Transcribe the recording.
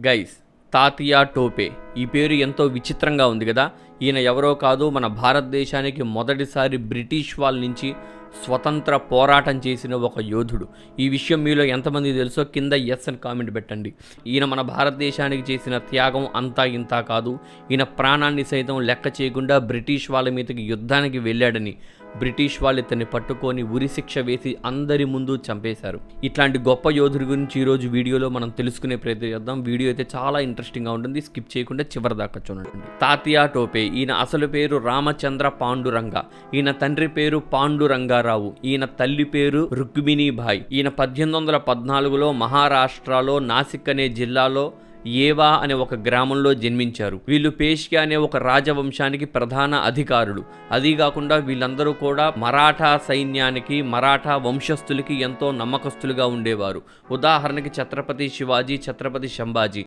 Guys, Tatya టోపే ఈ పేరు ఎంతో విచిత్రంగా ఉంది కదా. ఈయన ఎవరో కాదు, మన భారతదేశానికి మొదటిసారి బ్రిటిష్ వాళ్ళ నుంచి స్వతంత్ర పోరాటం చేసిన ఒక యోధుడు. ఈ విషయం మీలో ఎంతమంది తెలుసో కింద ఎస్ అని కామెంట్ పెట్టండి. ఈయన మన భారతదేశానికి చేసిన త్యాగం అంతా ఇంతా కాదు. ఈయన ప్రాణాన్ని సైతం లెక్క చేయకుండా బ్రిటిష్ వాళ్ళ మీదకి యుద్ధానికి వెళ్ళాడని బ్రిటిష్ వాళ్ళు ఇతన్ని పట్టుకొని ఉరిశిక్ష వేసి అందరి ముందు చంపేశారు. ఇట్లాంటి గొప్ప యోధుడి గురించి ఈరోజు వీడియోలో మనం తెలుసుకునే ప్రయత్నం చేద్దాం. వీడియో అయితే చాలా ఇంట్రెస్టింగ్గా ఉంటుంది, స్కిప్ చేయకుండా చివరి దాకా చూడండి. తాతియా టోపే ఈయన అసలు పేరు రామచంద్ర పాండురంగ. ఈయన తండ్రి పేరు పాండురంగారావు. ఈయన తల్లి పేరు రుక్మిణీబాయి. ఈయన 1814లో మహారాష్ట్రలో నాసిక్ అనే జిల్లాలో ఏవా అనే ఒక గ్రామంలో జన్మించారు. వీళ్ళు పేష్యా అనే ఒక రాజవంశానికి ప్రధాన అధికారులు. అదీ కాకుండా వీళ్ళందరూ కూడా మరాఠా సైన్యానికి, మరాఠా వంశస్థులకి ఎంతో నమ్మకస్తులుగా ఉండేవారు. ఉదాహరణకి ఛత్రపతి శివాజీ, ఛత్రపతి సంభాజీ